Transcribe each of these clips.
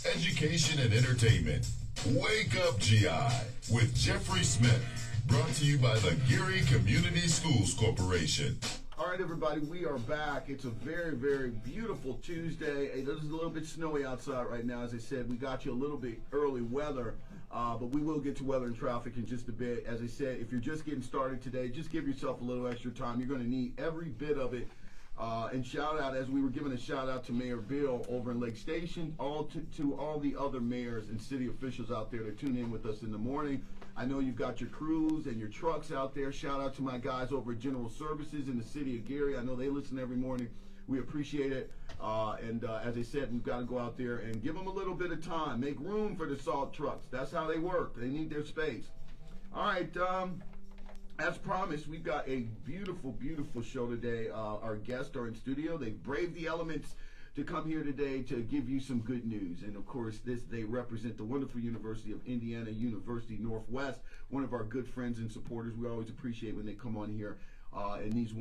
education and entertainment. Wake Up GI with Jeffrey Smith. Brought to you by the Geary Community Schools Corporation. All right, everybody, we are back. It's a very, very beautiful Tuesday. It is a little bit snowy outside right now. As I said, we got you a little bit early weather, but we will get to weather and traffic in just a bit. As I said, if you're just getting started today, just give yourself a little extra time. You're going to need every bit of it. And shout out, as we were giving a shout out to Mayor Bill over in Lake Station, to all the other mayors and city officials out there that tune in with us in the morning. I know you've got your crews and your trucks out there. Shout out to my guys over at General Services in the city of Geary. I know they listen every morning. We appreciate it. As I said, we've got to go out there and give them a little bit of time. Make room for the salt trucks. That's how they work. They need their space. All right. As promised, we've got a beautiful, beautiful show today. Our guests are in studio. They've braved the elements to come here today to give you some good news. And of course, they represent the wonderful University of Indiana, University Northwest, one of our good friends and supporters. We always appreciate when they come on here. And these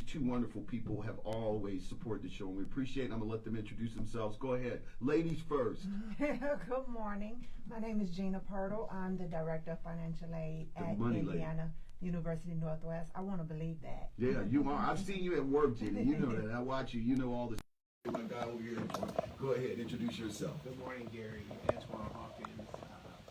two wonderful people have always supported the show, and we appreciate it. I'm going to let them introduce themselves. Go ahead. Ladies first. Good morning. My name is Gina Pirtle. I'm the Director of Financial Aid at Indiana University Northwest. I want to believe that. Yeah, you are. I've seen you at work, Gina. You know that. I watch you. You know all this. My guy over here. Go ahead. Introduce yourself. Good morning, Gary. Antoine Hawkins,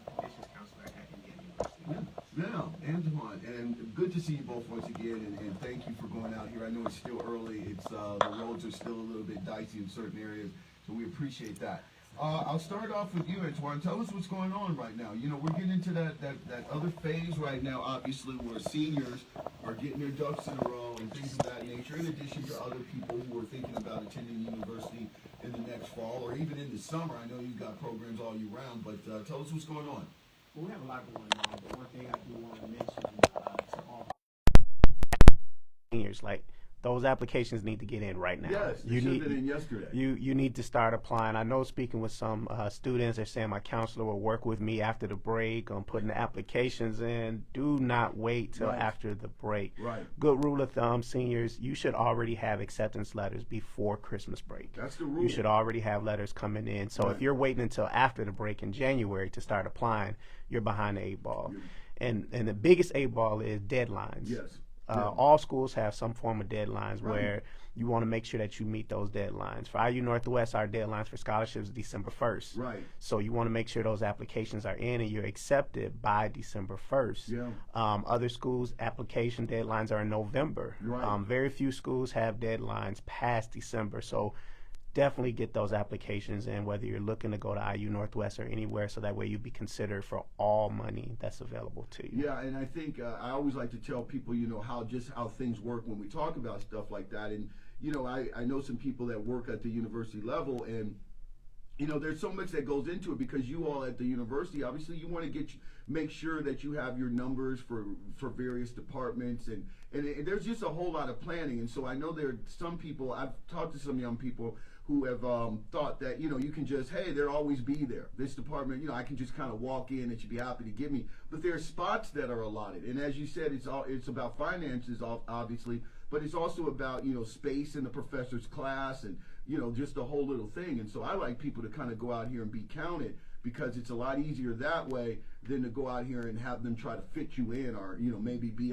Admissions Counselor at Indiana University. Yeah, Antoine, and good to see you both once again, and thank you for going out here. I know it's still early. It's the roads are still a little bit dicey in certain areas, so we appreciate that. I'll start off with you, Antoine. Tell us what's going on right now. You know, we're getting into that other phase right now, obviously, where seniors are getting their ducks in a row and things of that nature, in addition to other people who are thinking about attending university in the next fall or even in the summer. I know you've got programs all year round, but tell us what's going on. Well, we have a lot going on, but one thing I do want to mention to all seniors, like, those applications need to get in right now. Yes, they should have been in yesterday. You need to start applying. I know, speaking with some students, they're saying my counselor will work with me after the break on putting the applications in. Do not wait till after the break. Right. Good rule of thumb, seniors, you should already have acceptance letters before Christmas break. That's the rule. You should already have letters coming in. So if you're waiting until after the break in January to start applying, you're behind the 8-ball. And the biggest 8-ball is deadlines. Yes. All schools have some form of deadlines where you want to make sure that you meet those deadlines. For IU Northwest, our deadlines for scholarships is December 1st. Right. So you want to make sure those applications are in and you're accepted by December 1st. Yeah. Other schools' application deadlines are in November. Right. Very few schools have deadlines past December. So definitely get those applications in, whether you're looking to go to IU Northwest or anywhere, so that way you be considered for all money that's available to you. Yeah, and I think I always like to tell people, you know, how things work when we talk about stuff like that. And, you know, I know some people that work at the university level, and, you know, there's so much that goes into it because you all at the university, obviously, you want to make sure that you have your numbers for various departments, and there's just a whole lot of planning. And so I know there are some people, I've talked to some young people who have thought that, you know, you can just, hey, they'll always be there. This department, you know, I can just kind of walk in and she'd be happy to give me. But there are spots that are allotted. And as you said, it's about finances, obviously, but it's also about, you know, space in the professor's class and, you know, just the whole little thing. And so I like people to kind of go out here and be counted, because it's a lot easier that way than to go out here and have them try to fit you in, or, you know, maybe be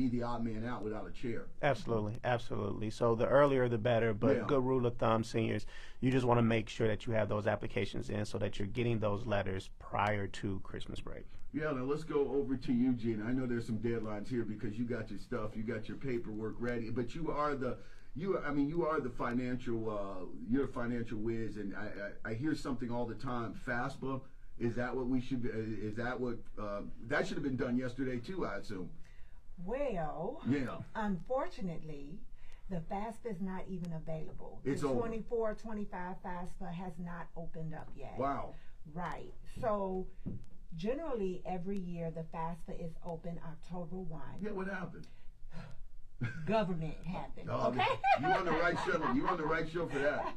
the odd man out without a chair. Absolutely, absolutely. So the earlier the better, but good rule of thumb, seniors, you just want to make sure that you have those applications in so that you're getting those letters prior to Christmas break. Yeah, now let's go over to you, Gina. I know there's some deadlines here because you got your stuff, you got your paperwork ready, but you are the financial, you're a financial whiz, and I hear something all the time. FAFSA, is that what we should be, is that what, that should have been done yesterday too, I assume? Well, unfortunately, the FAFSA is not even available. It's the over. 24-25 FAFSA has not opened up yet. Wow. Right. So generally every year the FAFSA is open October 1. Yeah, what happened? government happened. Oh, Okay. You on the right show. You on the right show for that.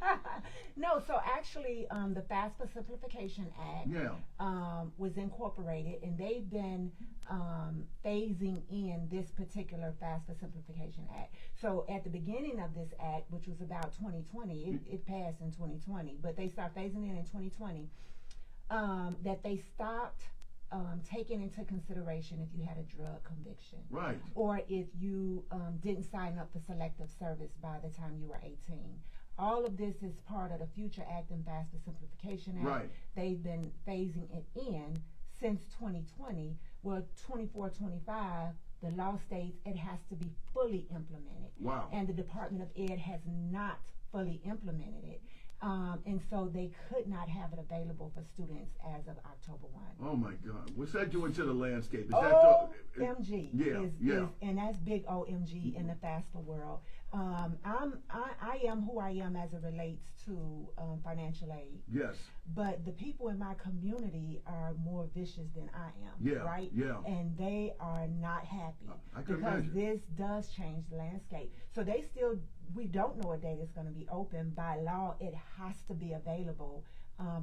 No, so actually, the FAFSA Simplification Act was incorporated, and they've been phasing in this particular FAFSA Simplification Act. So at the beginning of this act, which was about 2020, it passed in 2020, but they started phasing in 2020, that they stopped taking into consideration if you had a drug conviction. Right. Or if you didn't sign up for selective service by the time you were 18. All of this is part of the Future Act and FAFSA Simplification Act. Right. They've been phasing it in since 2020. Well, 24, 25, the law states it has to be fully implemented. Wow. And the Department of Ed has not fully implemented it. And so they could not have it available for students as of October 1. Oh my God. What's that doing to the landscape? Is OMG. Yeah. And that's big OMG in the FAFSA world. I am who I am as it relates to financial aid. Yes. But the people in my community are more vicious than I am. Yeah. Right? Yeah. And they are not happy I can because imagine. this does change the landscape. So we don't know a date it's going to be open. By law, it has to be available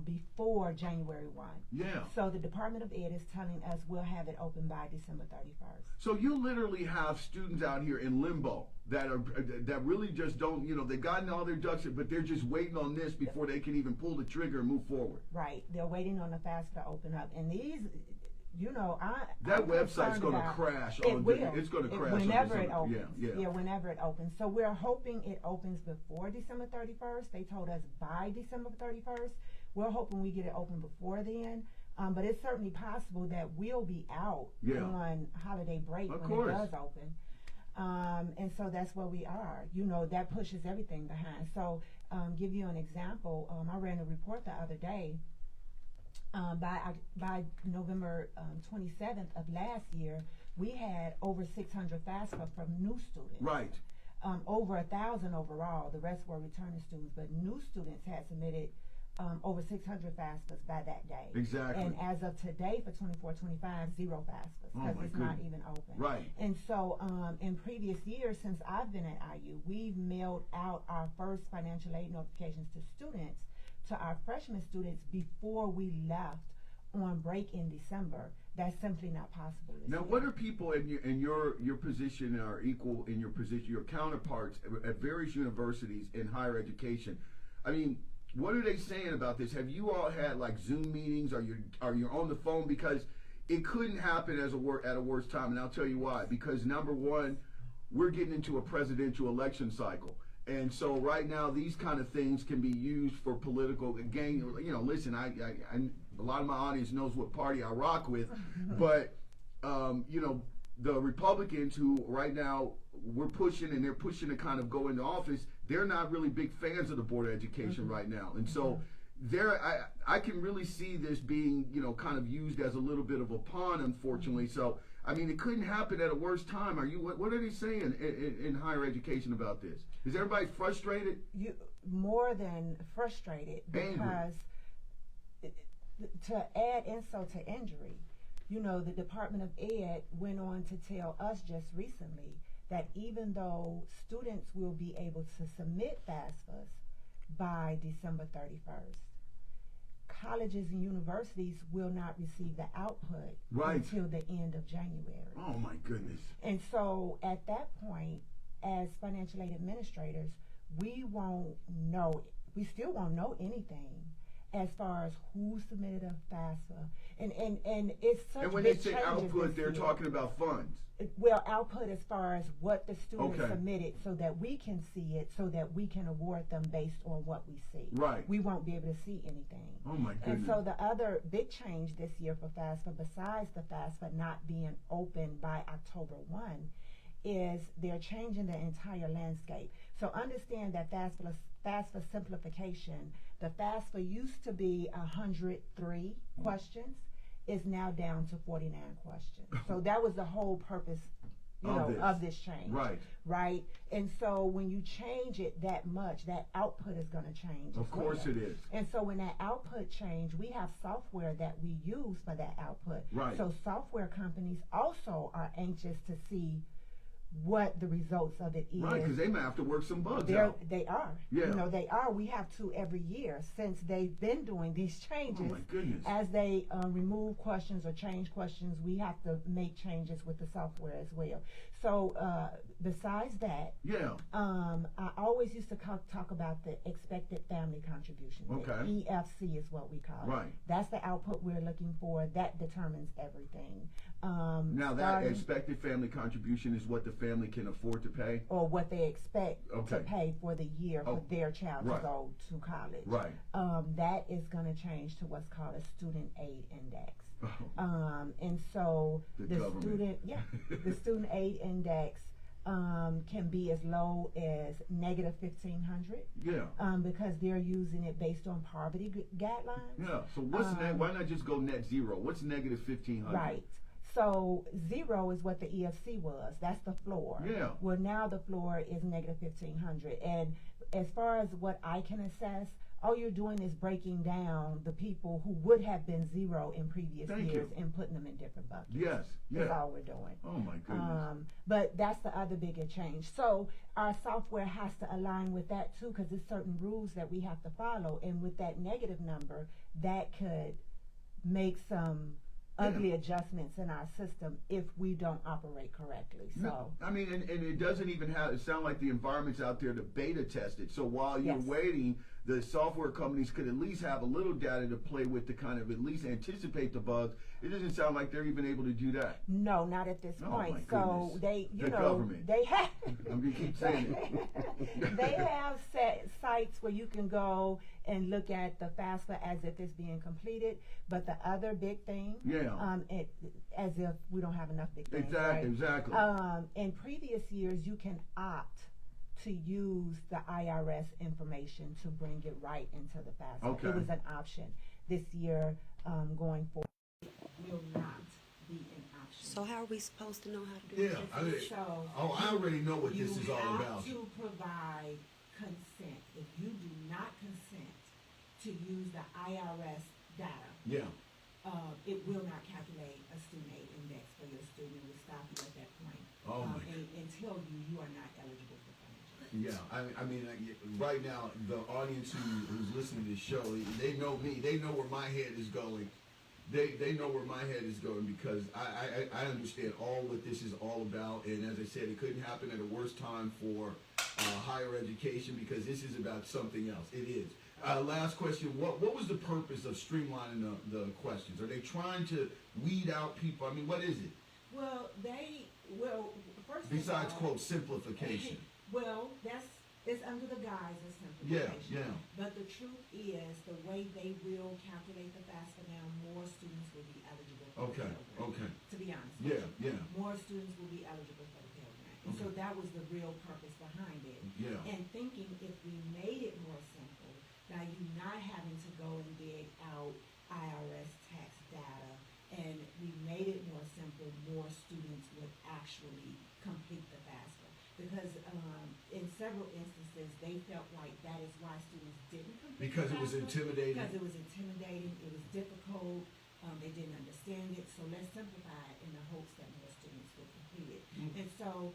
before January 1. Yeah. So the Department of Ed is telling us we'll have it open by December 31st. So you literally have students out here in limbo that really just don't, they've gotten all their ducks in, but they're just waiting on this before they can even pull the trigger and move forward. Right. They're waiting on the FAFSA to open up. And these, that I'm website's going to about- crash. It will. It's going to crash whenever on it December. opens. Yeah. Whenever it opens. So we're hoping it opens before December 31st. They told us by December 31st. We're hoping we get it open before then. But it's certainly possible that we'll be out on holiday break Of when course. it does open. And so that's where we are. That pushes everything behind. So give you an example. I ran a report the other day. By November 27th of last year, we had over 600 FAFSA from new students. Right. Over 1,000 overall. The rest were returning students, but new students had submitted over 600 FAFSAs by that day. Exactly. And as of today, for 24-25, 0 FAFSAs because it's not even open. Right. And so, in previous years, since I've been at IU, we've mailed out our first financial aid notifications to students, to our freshman students, before we left on break in December. That's simply not possible this Now, year. what are people in your position are equal in your position, your counterparts at various universities in higher education? I mean, what are they saying about this? Have you all had like Zoom meetings? Are you on the phone? Because it couldn't happen at a worse time, and I'll tell you why. Because number one, we're getting into a presidential election cycle. And so right now, these kind of things can be used for political gain. Listen, I a lot of my audience knows what party I rock with, but the Republicans who right now we're pushing and they're pushing to kind of go into office, they're not really big fans of the Board of Education right now, and so I can really see this being kind of used as a little bit of a pawn, unfortunately. So. I mean, it couldn't happen at a worse time. What are they saying in higher education about this? Is everybody frustrated? More than frustrated, because to add insult to injury, the Department of Ed went on to tell us just recently that even though students will be able to submit FAFSAs by December 31st, colleges and universities will not receive the output until the end of January. Oh my goodness. And so at that point, as financial aid administrators, we still won't know anything as far as who submitted a FAFSA. And it's such And when big they say changes output, this they're year. talking about funds. Well, output as far as what the students Okay. submitted, so that we can see it, so that we can award them based on what we see. Right. We won't be able to see anything. Oh my goodness. And so the other big change this year for FAFSA, besides the FAFSA not being open by October 1, is they're changing the entire landscape. So understand that FAFSA simplification, the FAFSA used to be 103 questions, is now down to 49 questions. So that was the whole purpose, of this change. Right. Right. And so when you change it that much, that output is going to change. Of course it is. And so when that output change, we have software that we use for that output. Right. So software companies also are anxious to see what the results of it is. Right, because they might have to work some bugs out. They are. Yeah. You know, they are. We have to every year since they've been doing these changes. Oh my goodness. As they remove questions or change questions, we have to make changes with the software as well. So besides that, Yeah. I always used to talk about the expected family contribution. Okay. The EFC is what we call it. Right. That's the output we're looking for. That determines everything. Now that expected family contribution is what the family can afford to pay? Or what they expect to Okay. pay for the year for their child Right. to go to college. Right. That is going to change to what's called a student aid index. Oh. And so The government. the student aid index can be as low as negative 1,500. Yeah. Because they're using it based on poverty guidelines. Yeah. So what's why not just go net zero? What's negative 1,500? Right. So 0 is what the EFC was. That's the floor. Yeah. Well, now the floor is negative 1,500. And as far as what I can assess, all you're doing is breaking down the people who would have been 0 in previous years and putting them in different buckets. Yes. Yeah. That's all we're doing. Oh my goodness. But that's the other bigger change. So our software has to align with that too, because there's certain rules that we have to follow. And with that negative number, that could make some ugly adjustments in our system if we don't operate correctly. So No, I mean, and it doesn't even have, it sounds like the environment's out there to beta test it. So while you're waiting, the software companies could at least have a little data to play with to kind of at least anticipate the bugs. It doesn't sound like they're even able to do that. no, not at this point. My So goodness. they, The government. they have. I'm gonna keep saying it. They have set sites where you can go and look at the FAFSA as if it's being completed. But the other big thing, as if we don't have enough big things. Exactly. In previous years, you can opt to use the IRS information to bring it right into the FAFSA. Okay. It was an option. This year, going forward, it will not be an option. So how are we supposed to know how to do it? I already know what this is all about. You have to provide consent. If you do not consent to use the IRS data, it will not calculate a student aid index for your student. It will stop you at that point. Until you are not eligible for financial aid. Yeah, I mean, right now, the audience who's listening to this show, they know me. They know where my head is going. They know where my head is going because I understand all what this is all about. And as I said, it couldn't happen at a worse time for higher education because this is about something else. It is. Last question. What was the purpose of streamlining the questions? Are they trying to weed out people? I mean, what is it? Well, first Besides, of all, quote, simplification. Well, it's under the guise of simplification. Yeah. But the truth is, the way they will calculate the FAFSA now, more students will be eligible for the Pell Grant. To be honest. Yeah. More students will be eligible for the Pell Grant. And so that was the real purpose behind it. Yeah. And thinking if we made it more simple, by you not having to go and dig out IRS tax data, and we made it more simple, more students would actually complete the FAFSA. Because in several instances, they felt like that is why students didn't complete Because the it was FAFSA. intimidating. Because it was intimidating, it was difficult, they didn't understand it, so let's simplify it in the hopes that more students will complete it. And so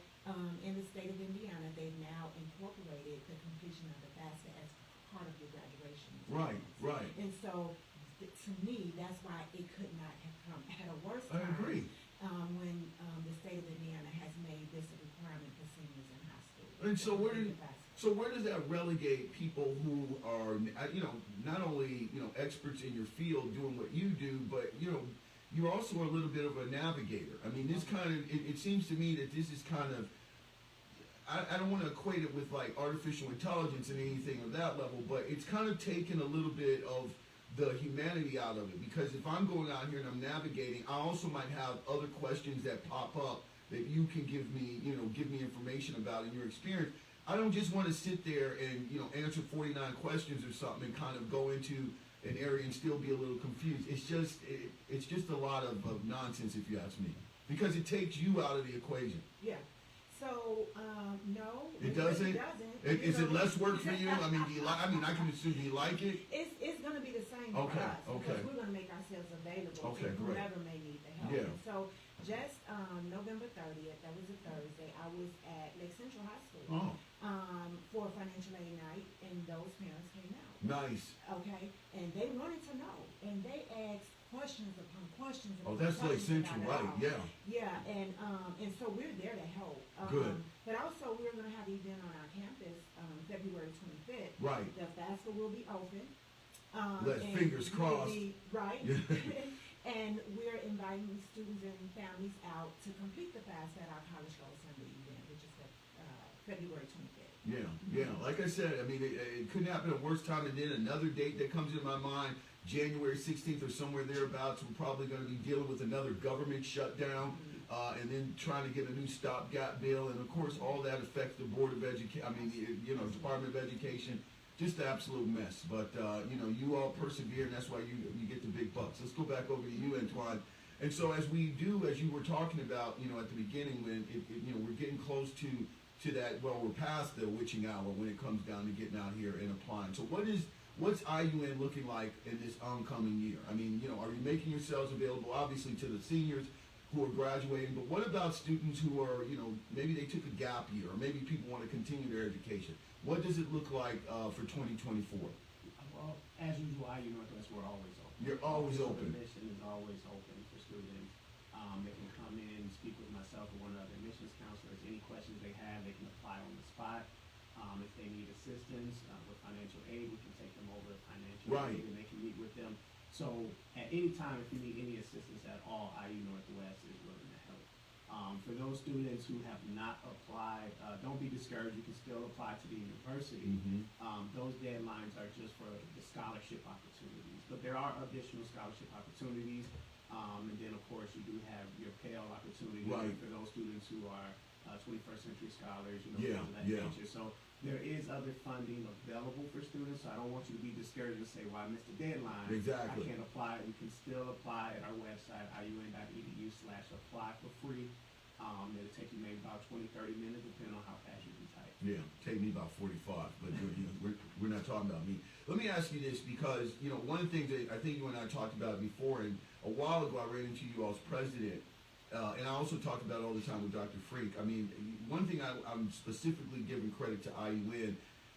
in the state of Indiana, they've now incorporated the completion of the FAFSA as part of your graduation. Right. And so to me, that's why it could not have come at a worse I time. agree. When the state of Indiana has made this a requirement for seniors in high school. And so where does that relegate people who are, not only, experts in your field doing what you do, but, you're also a little bit of a navigator. I mean, this kind of, it seems to me that this is kind of, I don't want to equate it with like artificial intelligence and anything of that level, but it's kind of taken a little bit of the humanity out of it, because if I'm going out here and I'm navigating, I also might have other questions that pop up that you can give me information about in your experience. I don't just want to sit there and answer 49 questions or something and kind of go into an area and still be a little confused. It's just a lot of nonsense, if you ask me, because it takes you out of the equation. Yeah. So no. It doesn't. Is it less work for you? I mean, I can assume do you like it? It's going to be the same for us. Because we're going to make ourselves available to whoever may need the help. Yeah. And so just November 30th, that was a Thursday, I I was at Lake Central High School Oh, for financial aid night, and those parents came out. nice. Okay, and they wanted to know, and they asked questions upon questions. Oh, upon that's Lake questions Central, about right? it all. Yeah. Yeah, and so we're there to help. Good. But also we're going to have an event on our campus February 25th. Right. The FAFSA will be open. Fingers crossed. Right. And we're inviting students and families out to complete the FAFSA at our College Goal Sunday event, which is February 25th. Yeah. Like I said, I mean, it couldn't happen at a worse time. And then another date that comes in my mind, January 16th or somewhere thereabouts, we're probably going to be dealing with another government shutdown, and then trying to get a new stopgap bill. And of course, all that affects the Board of Education. I mean, Department of Education. Just an absolute mess. But you all persevere, and that's why you get the big bucks. Let's go back over to you, Antoine. And so as we do, as you were talking about, at the beginning, when we're getting close to that. Well, we're past the witching hour when it comes down to getting out here and applying. So what's IUN looking like in this oncoming year? I mean, are you making yourselves available, obviously, to the seniors who are graduating, but what about students who are, maybe they took a gap year, or maybe people want to continue their education? What does it look like for 2024? Well, as usual, IU Northwest, we're always open. You're always So open. The mission is always open for students. They can come in, speak with myself or one of the admissions counselors. Any questions they have, they can apply on the spot. If they need assistance with financial aid, we can take them over to financial Right. aid and they can meet with them. So at any time, if you need any assistance at all, IU Northwest is willing to help. For those students who have not applied, don't be discouraged. You can still apply to the university. Those deadlines are just for the scholarship opportunities. But there are additional scholarship opportunities. And then, of course, you do have your Pell opportunity Right. for those students who are 21st century scholars, Yeah, things of that yeah. nature. So there is other funding available for students. So I don't want you to be discouraged and say, well, I missed the deadline. Exactly. I can't apply. You can still apply at our website, iun.edu/apply for free. It'll take you maybe about 20-30 minutes, depending on how fast you can type. Yeah, take me about 45, but we're not talking about me. Let me ask you this, because one of the things that I think you and I talked about before, and a while ago I ran into you all's president, and I also talked about it all the time with Dr. Freak. I mean, one thing I'm specifically giving credit to IUN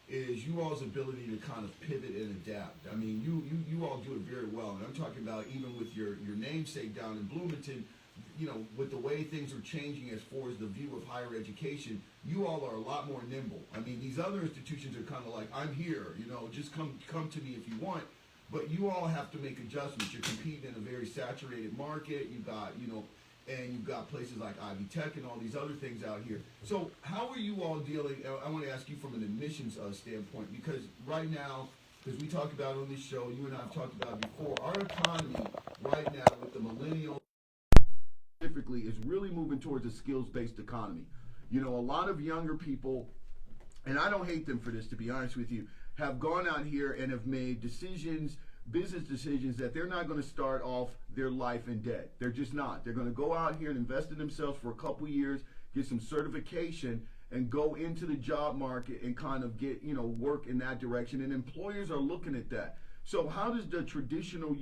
is you all's ability to kind of pivot and adapt. I mean, you all do it very well, and I'm talking about even with your namesake down in Bloomington. With the way things are changing as far as the view of higher education, you all are a lot more nimble. I mean, these other institutions are kind of like, I'm here, just come to me if you want. But you all have to make adjustments. You're competing in a very saturated market. You've got, and you've got places like Ivy Tech and all these other things out here. So how are you all dealing? I want to ask you from an admissions standpoint, because right now, because we talked about on this show, you and I have talked about it before, our economy right now with the millennial specifically is really moving towards a skills-based economy. A lot of younger people, and I don't hate them for this, to be honest with you, have gone out here and have made business decisions that they're not going to start off their life in debt. They're just not. They're going to go out here and invest in themselves for a couple years, get some certification, and go into the job market and kind of get, work in that direction. And employers are looking at that. So how does the traditional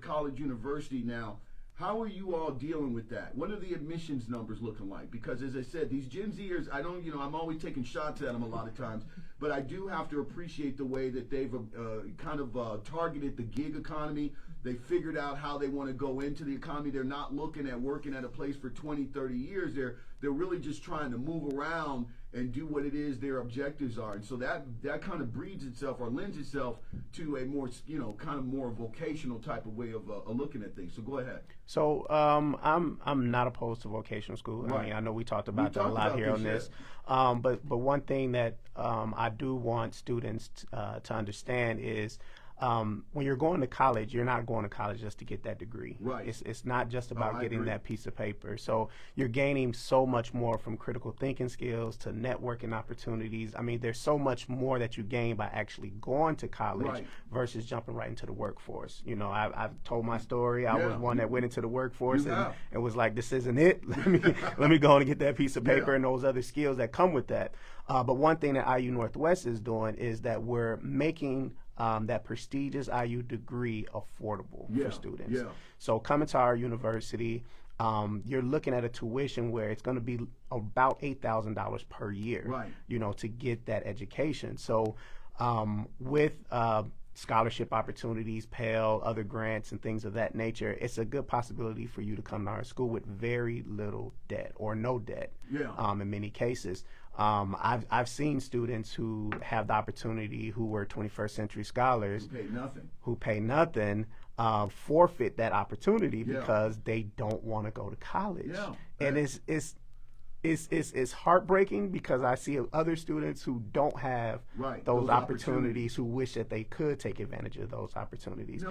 college university now, how are you all dealing with that? What are the admissions numbers looking like? Because as I said, these Gen Zers, I'm always taking shots at them a lot of times, but I do have to appreciate the way that they've targeted the gig economy. They figured out how they want to go into the economy. They're not looking at working at a place for 20, 30 years. They're really just trying to move around and do what it is their objectives are. And so that kind of breeds itself or lends itself to a more, kind of more vocational type of way of looking at things. So go ahead. So I'm not opposed to vocational school. Right. I mean, I know we talked about that a lot here on this. But one thing that I do want students to understand is when you're going to college, you're not going to college just to get that degree. Right. It's not just about getting agree. that piece of paper. So you're gaining so much more from critical thinking skills to networking opportunities. I mean, there's so much more that you gain by actually going to college Right. versus jumping right into the workforce. I've told my story. I Yeah. was one that went into the workforce You have. and was like, this isn't it. Let me go on and get that piece of paper Yeah. and those other skills that come with that. But one thing that IU Northwest is doing is that we're making that prestigious IU degree affordable Yeah, for students. yeah. So coming to our university, you're looking at a tuition where it's going to be about $8,000 per year, right, to get that education. So with scholarship opportunities, Pell, other grants, and things of that nature, it's a good possibility for you to come to our school with very little debt or no debt. In many cases. I've seen students who have the opportunity, who were 21st century scholars, who pay nothing, forfeit that opportunity because they don't want to go to college. And it's heartbreaking because I see other students who don't have those opportunities, who wish that they could take advantage of those opportunities.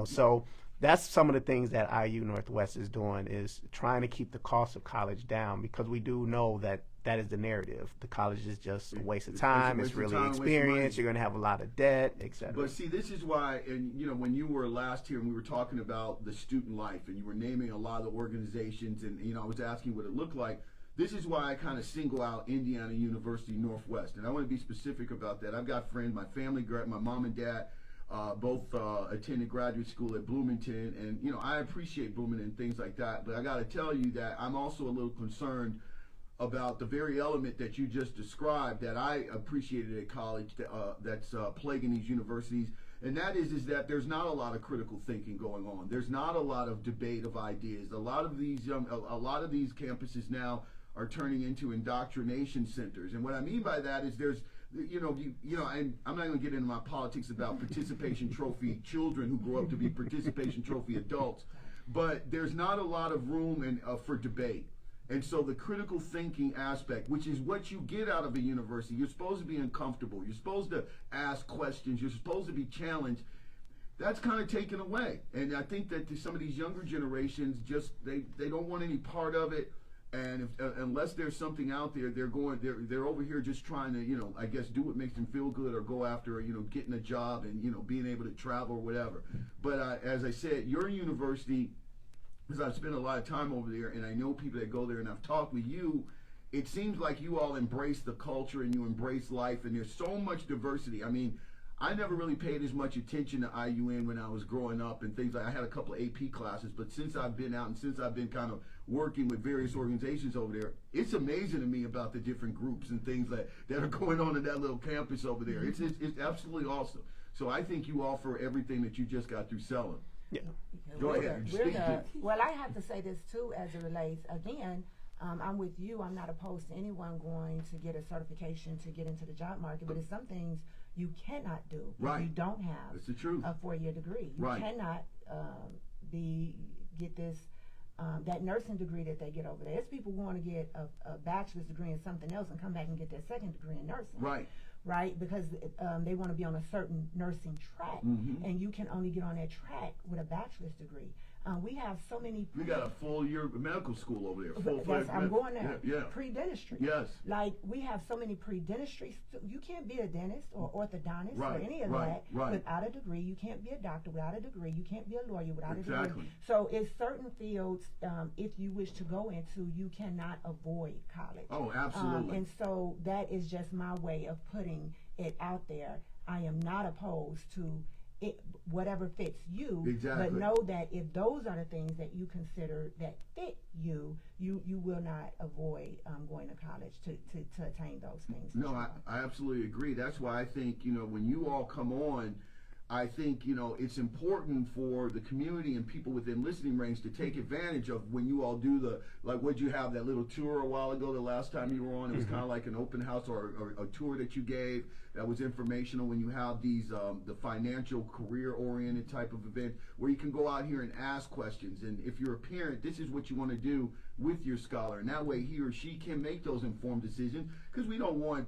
So that's some of the things that IU Northwest is doing, is trying to keep the cost of college down, because we do know that is the narrative. The college is just a waste of time. It's really experience. You're going to have a lot of debt, etc. But see, this is why, and when you were last here and we were talking about the student life, and you were naming a lot of the organizations, and I was asking what it looked like. This is why I kind of single out Indiana University Northwest, and I want to be specific about that. I've got friends, my family, my mom and dad, both attended graduate school at Bloomington, and I appreciate Bloomington and things like that. But I got to tell you that I'm also a little concerned about the very element that you just described that I appreciated at college that's plaguing these universities, and that is that there's not a lot of critical thinking going on. There's not a lot of debate of ideas. A lot of these campuses now are turning into indoctrination centers, and what I mean by that is there's and I'm not going to get into my politics about participation trophy children who grow up to be participation trophy adults, but there's not a lot of room for debate. And so the critical thinking aspect, which is what you get out of a university, you're supposed to be uncomfortable, you're supposed to ask questions, you're supposed to be challenged, that's kind of taken away. And I think that some of these younger generations they don't want any part of it. And unless there's something out there, they're over here just trying to, I guess, do what makes them feel good, or go after, getting a job and, being able to travel or whatever. But as I said, your university, because I've spent a lot of time over there, and I know people that go there, and I've talked with you, it seems like you all embrace the culture and you embrace life, and there's so much diversity. I mean, I never really paid as much attention to IUN when I was growing up and things like I had a couple of AP classes, but since I've been out and since I've been kind of working with various organizations over there, it's amazing to me about the different groups and things that are going on in that little campus over there. It's absolutely awesome. So I think you offer everything that you just got through selling. Yeah. Go ahead. Well, I have to say this too, as it relates, again, I'm with you. I'm not opposed to anyone going to get a certification to get into the job market, but it's some things you cannot do if you don't have a 4-year degree. You cannot get this that nursing degree that they get over there. There's people who want to get a bachelor's degree in something else and come back and get their second degree in nursing. Right, because they want to be on a certain nursing track, and you can only get on that track with a bachelor's degree. We have so many. We got a full year of medical school over there. I'm going there. Yeah. Pre-dentistry. Yes. Like we have so many pre-dentistry. You can't be a dentist or orthodontist or any of that without a degree. You can't be a doctor without a degree. You can't be a lawyer without a degree. So it's certain fields, if you wish to go into, you cannot avoid college. Oh, absolutely. And so that is just my way of putting it out there. I am not opposed to whatever fits you, but know that if those are the things that you consider that fit you will not avoid going to college to attain those things. No, I absolutely agree. That's why I think, when you all come on, I think, it's important for the community and people within listening range to take advantage of when you all do would you have that little tour a while ago, the last time you were on? It was kind of like an open house or a tour that you gave that was informational. When you have these, the financial career-oriented type of event where you can go out here and ask questions. And if you're a parent, this is what you want to do with your scholar. And that way he or she can make those informed decisions, because we don't want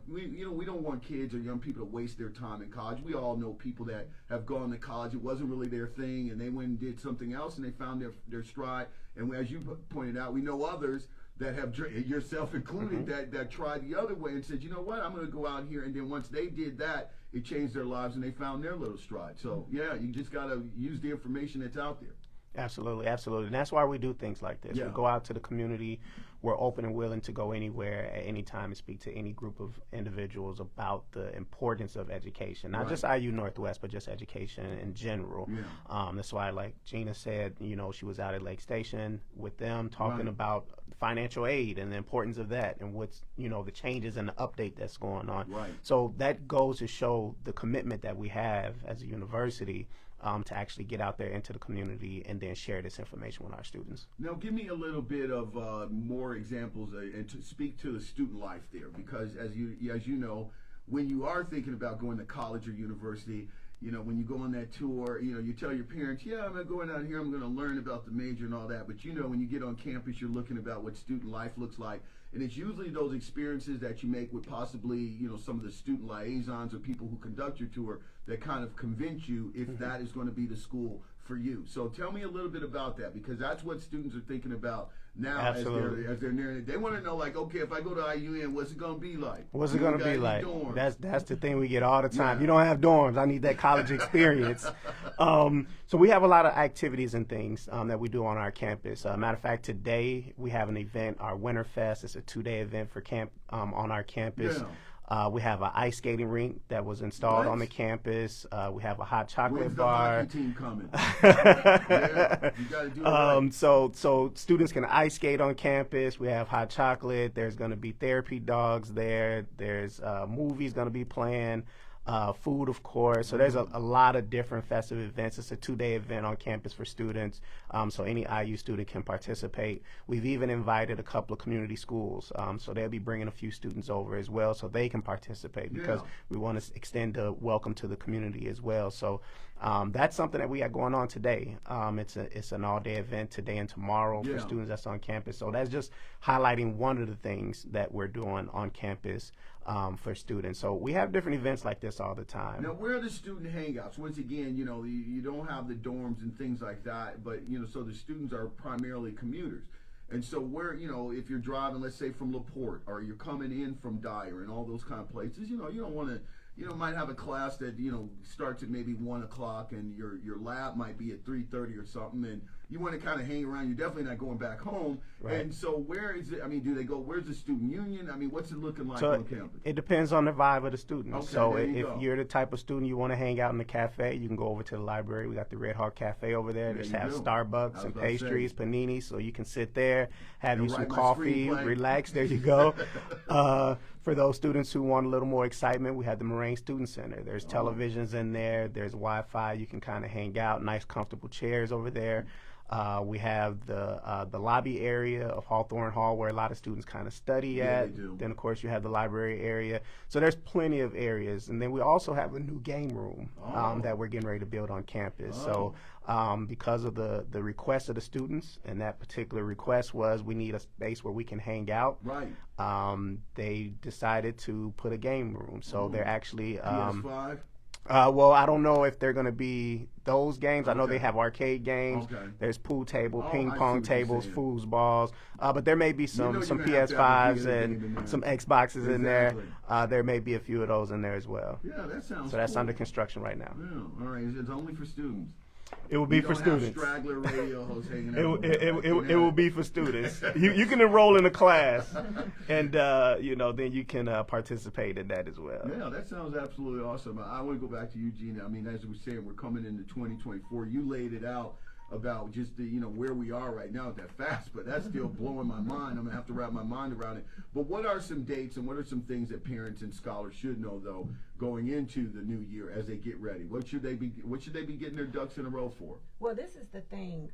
kids or young people to waste their time in college. We all know people that have gone to college, it wasn't really their thing, and they went and did something else and they found their stride. And as you pointed out, we know others that have, yourself included, that tried the other way and said, you know what, I'm going to go out here, and then once they did that, it changed their lives and they found their little stride. So yeah, you just got to use the information that's out there. Absolutely, absolutely. And that's why we do things like this. Yeah. We go out to the community. We're open and willing to go anywhere at any time and speak to any group of individuals about the importance of education. Not just IU Northwest, but just education in general. Yeah. That's why, like Gina said, she was out at Lake Station with them talking about financial aid and the importance of that and what's, the changes and the update that's going on. Right. So that goes to show the commitment that we have as a university to actually get out there into the community and then share this information with our students. Now, give me a little bit of more examples and to speak to the student life there, because as you know, when you are thinking about going to college or university, when you go on that tour, you tell your parents, yeah, I'm going out here, I'm going to learn about the major and all that. But when you get on campus, you're looking about what student life looks like. And it's usually those experiences that you make with possibly, some of the student liaisons or people who conduct your tour that kind of convince you if that is going to be the school for you. So tell me a little bit about that, because that's what students are thinking about now. Absolutely. as they're nearing it. They want to know, like, okay, if I go to IUN, what's it going to be like? What's it going to be like? Dorms? That's the thing we get all the time. You don't have dorms. I need that college experience. So we have a lot of activities and things that we do on our campus. Matter of fact, today we have an event, our Winter Fest. It's a 2-day event for on our campus. Yeah. We have an ice skating rink that was installed on the campus. We have a hot chocolate When's bar. the hockey team coming? Yeah, you gotta do it right. So students can ice skate on campus. We have hot chocolate. There's going to be therapy dogs there. There's movies going to be playing. Food, of course. So there's a lot of different festive events. It's a 2-day event on campus for students, so any IU student can participate. We've even invited a couple of community schools, so they'll be bringing a few students over as well so they can participate because we want to extend a welcome to the community as well. So that's something that we got going on today. It's an all-day event today and tomorrow for students that's on campus. So that's just highlighting one of the things that we're doing on campus for students. So we have different events like this all the time. Now, where are the student hangouts? Once again, you don't have the dorms and things like that, but so the students are primarily commuters. And so where, if you're driving, let's say from LaPorte, or you're coming in from Dyer and all those kind of places, you don't want to, might have a class that, starts at maybe 1 o'clock and your lab might be at 3:30 or something, and you want to kind of hang around. You're definitely not going back home. Right. And so where is it? I mean, do they go, where's the student union? I mean, what's it looking like so on campus? It depends on the vibe of the student. Okay, so if go. you're the type of student you want to hang out in the cafe, you can go over to the library. We got the Red Hawk Cafe over there. They have Starbucks and pastries, paninis, so you can sit there, have you some coffee, relax. There you go. For those students who want a little more excitement, we have the Moraine Student Center. There's televisions in there. There's Wi-Fi. You can kind of hang out. Nice, comfortable chairs over there. We have the lobby area of Hawthorne Hall where a lot of students kind of study at. They do. Then, of course, you have the library area. So there's plenty of areas. And then we also have a new game room that we're getting ready to build on campus. So because of the request of the students, and that particular request was we need a space where we can hang out. Right. They decided to put a game room. So they're actually PS5? well, I don't know if they're going to be those games. I know they have arcade games. Okay. There's pool table, ping I see pong what you're tables, saying. foosballs. But there may be some you're gonna have to have a PS5s game in there. and some Xboxes in there. Exactly. There may be a few of those in there as well. Yeah, that sounds So that's cool. under construction right now. Yeah, all right. It's only for students. It will be You for don't have students. straggler radio hosts hanging It, out. it will be for students. You can enroll in a class, and then you can participate in that as well. Yeah, that sounds absolutely awesome. I want to go back to you, Gina. I mean, as we were saying, we're coming into 2024. You laid it out about just the, where we are right now at that fast, but that's still blowing my mind. I'm gonna have to wrap my mind around it. But what are some dates and what are some things that parents and scholars should know though going into the new year as they get ready? What should they be getting their ducks in a row for? Well, this is the thing.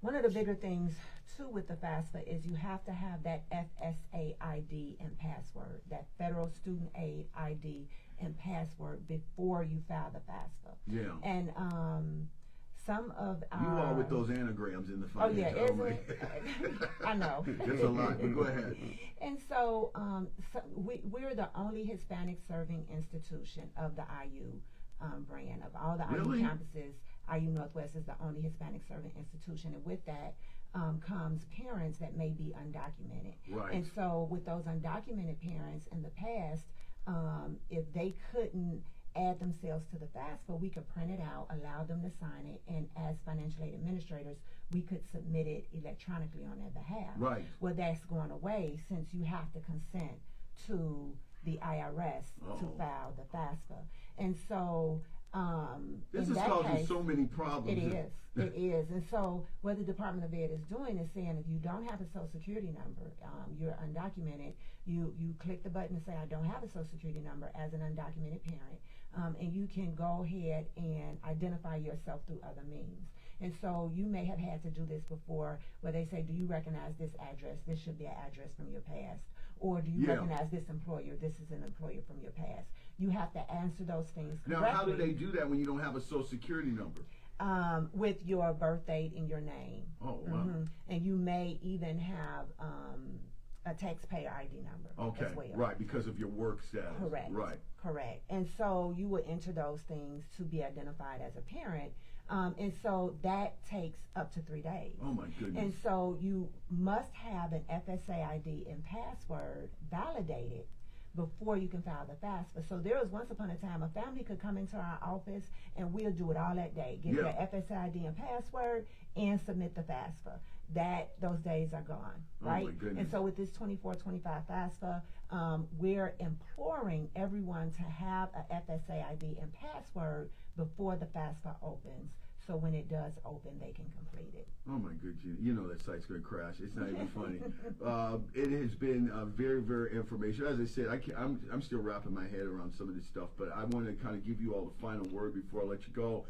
One of the bigger things too with the FAFSA is you have to have that FSA ID and password, that Federal Student Aid ID and password before you file the FAFSA. Yeah. And some of You all with those anagrams in the oh yeah, financial. isn't it? I know. That's a lot, but go ahead. And so, we're the only Hispanic serving institution of the IU brand. Of all the Really? IU campuses, IU Northwest is the only Hispanic serving institution. And with that comes parents that may be undocumented. Right. And so with those undocumented parents in the past, if they couldn't add themselves to the FAFSA, we could print it out, allow them to sign it, and as financial aid administrators, we could submit it electronically on their behalf. Right. Well, that's going away since you have to consent to the IRS to file the FAFSA. And so, this in is that causing case, so many problems. It is. And so what the Department of Ed is doing is saying if you don't have a Social Security number, you're undocumented, you click the button to say I don't have a Social Security number as an undocumented parent, and you can go ahead and identify yourself through other means. And so you may have had to do this before where they say, do you recognize this address? This should be an address from your past. Or do you recognize this employer? This is an employer from your past. You have to answer those things correctly. Now, how do they do that when you don't have a Social Security number? With your birth date and your name. Oh, wow. And you may even have a taxpayer ID number as well. Right, because of your work status. Correct. Right. Correct. And so you would enter those things to be identified as a parent. And so that takes up to 3 days. Oh my goodness. And so you must have an FSA ID and password validated before you can file the FAFSA. So there was once upon a time a family could come into our office and we'll do it all that day. Get their FSA ID and password and submit the FAFSA. Those days are gone, right? Oh my goodness. And so with this 24-25 FAFSA, we're imploring everyone to have a FSA ID and password before the FAFSA opens. So when it does open, they can complete it. Oh my goodness! You know that site's going to crash. It's not even funny. It has been very, very informational. As I said, I'm still wrapping my head around some of this stuff, but I want to kind of give you all the final word before I let you go.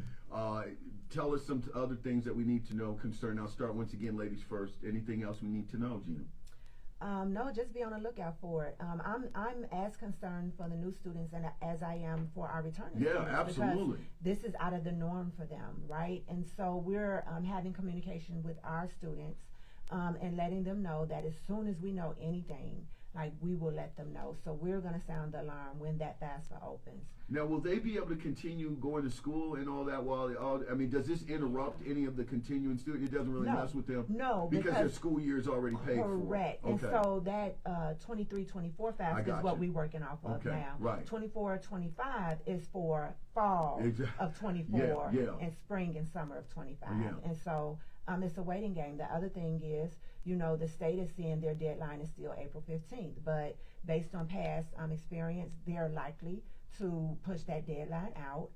Tell us some other things that we need to know concerning. I'll start once again, ladies first. Anything else we need to know, Gina? No, just be on the lookout for it. I'm as concerned for the new students as I am for our returning students. Yeah, absolutely. This is out of the norm for them, right? And so we're having communication with our students and letting them know that as soon as we know anything, like we will let them know. So we're going to sound the alarm when that FAFSA opens. Now, will they be able to continue going to school and all that does this interrupt any of the continuing students? It doesn't really mess with them? No, because their school year is already paid for. Correct. Okay. And so that 23-24 FAFSA is what we're working off of now. Right. 24-25 is for fall of 24 and spring and summer of 25. And so it's a waiting game. The other thing is, the state is saying their deadline is still April 15th, but based on past experience, they're likely to push that deadline out.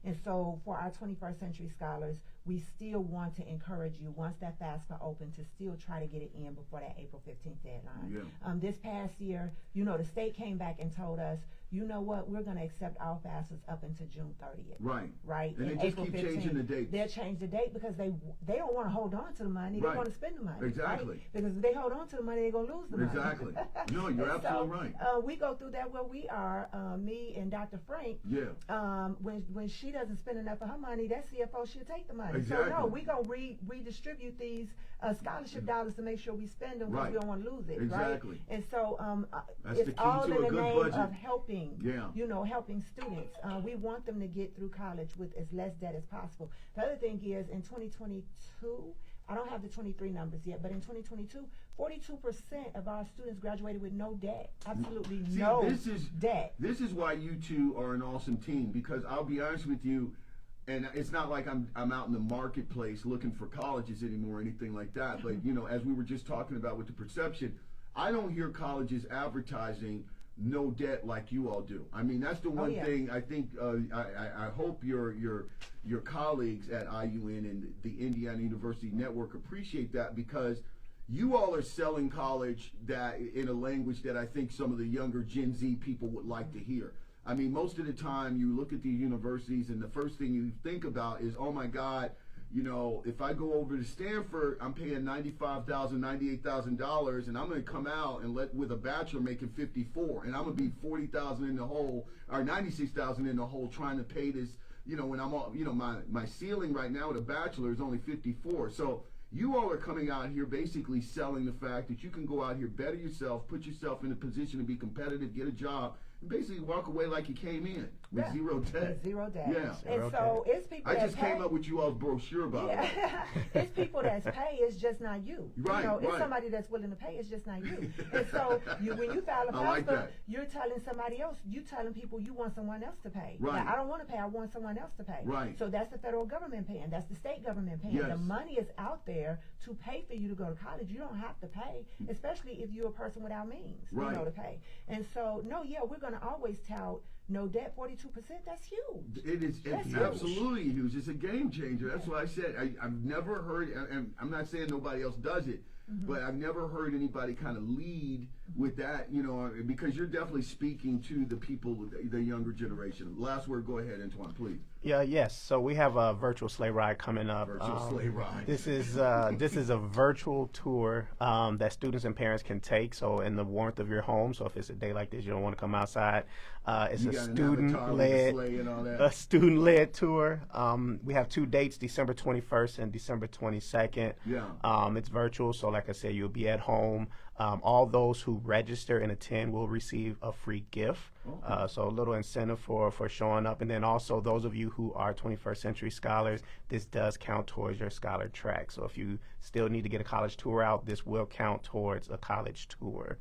And so for our 21st century scholars, we still want to encourage you, once that FAFSA opens, to still try to get it in before that April 15th deadline. This past year, the state came back and told us, you know what, we're going to accept all FAFSAs up until June 30th. Right. And they just keep changing the date. They'll change the date because they don't want to hold on to the money. They want to spend the money. Exactly. Right? Because if they hold on to the money, they're going to lose the money. Exactly. No, you're absolutely right. We go through that where we are, me and Dr. Frank. When she doesn't spend enough of her money, that CFO, she'll take the money. Exactly. So no, we're going to redistribute these scholarship dollars to make sure we spend them because we don't want to lose it. Exactly. Right? And so that's it's the key all to in a the good name budget. of helping, helping students. We want them to get through college with as less debt as possible. The other thing is, in 2022, I don't have the 23 numbers yet, but in 2022, 42% of our students graduated with no debt. Absolutely no debt. This is why you two are an awesome team, because I'll be honest with you, and it's not like I'm out in the marketplace looking for colleges anymore or anything like that, but as we were just talking about with the perception, I don't hear colleges advertising no debt like you all do. I mean, that's the one thing I think. I hope your colleagues at IUN and the Indiana University Network appreciate that, because you all are selling college that in a language that I think some of the younger Gen Z people would like to hear. I mean, most of the time you look at these universities and the first thing you think about is, oh my God, if I go over to Stanford, I'm paying $95,000, $98,000, and I'm going to come out and with a bachelor making $54,000, and I'm going to be $40,000 in the hole, or $96,000 in the hole, trying to pay this. When I'm all, my ceiling right now with a bachelor is only $54,000. So you all are coming out here basically selling the fact that you can go out here, better yourself, put yourself in a position to be competitive, get a job, and basically walk away like you came in. with zero debt. With zero debt. Yeah. And so it's people I that just pay. came up with you all's brochure, by the way. It's people that's pay, it's just not you. Right, It's right. somebody that's willing to pay, it's just not you. And so when you file a I like FAFSA, that. you're telling somebody else, you telling people you want someone else to pay. Right. Now, I don't want to pay, I want someone else to pay. Right. So that's the federal government paying, that's the state government paying. Yes. The money is out there to pay for you to go to college. You don't have to pay, especially if you're a person without means, Right. to pay. And so, we're going to always tout no debt, 42%, that's huge. It's huge. absolutely huge. It's a game changer. That's why I said I've never heard, and I'm not saying nobody else does it, but I've never heard anybody kind of lead with that, because you're definitely speaking to the people, the younger generation. Last word, go ahead, Antoine, please. Yes. So we have a virtual sleigh ride coming up. Virtual sleigh ride. This is a virtual tour that students and parents can take. So in the warmth of your home. So if it's a day like this, you don't want to come outside. It's a student-led tour. We have 2 dates: December 21st and December 22nd. Yeah. It's virtual, so like I said, you'll be at home. All those who register and attend will receive a free gift. So a little incentive for showing up. And then also those of you who are 21st century scholars, this does count towards your scholar track. So if you still need to get a college tour out, this will count towards a college tour.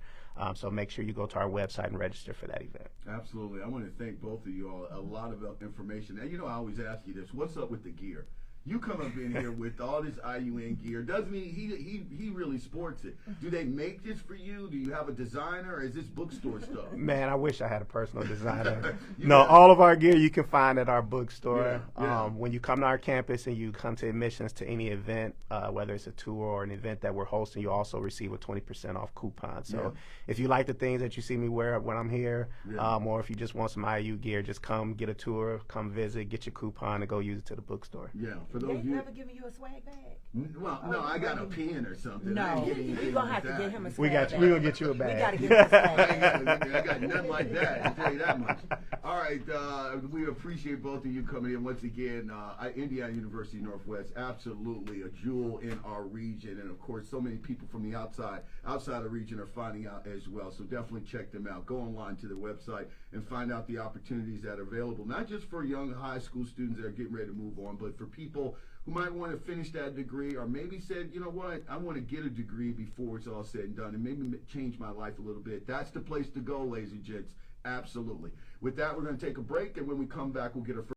So make sure you go to our website and register for that event. Absolutely. I want to thank both of you all. A lot of information. And I always ask you this: what's up with the gear? You come up in here with all this IUN gear. Doesn't he really sports it. Do they make this for you? Do you have a designer, or is this bookstore stuff? Man, I wish I had a personal designer. No, all of our gear you can find at our bookstore. Yeah. When you come to our campus and you come to admissions to any event, whether it's a tour or an event that we're hosting, you also receive a 20% off coupon. So if you like the things that you see me wear when I'm here, or if you just want some IU gear, just come get a tour, come visit, get your coupon, and go use it to the bookstore. Yeah. For those They've of you, never given you a swag bag? well, no, I got a pen or something. I No, ain't getting you're anything going to like have to that. get him a We swag got bag. you. We're gonna get you a bag. We got to get him a swag bag. I got nothing like that, I'll tell you that much. All right, we appreciate both of you coming in once again. Indiana University Northwest, absolutely a jewel in our region, and of course, so many people from the outside the region are finding out as well. So definitely check them out. Go online to the website and find out the opportunities that are available, not just for young high school students that are getting ready to move on, but for people who might want to finish that degree, or maybe said, you know what, I want to get a degree before it's all said and done, and maybe change my life a little bit. That's the place to go, ladies and gents. Absolutely. With that, we're going to take a break, and when we come back, we'll get our first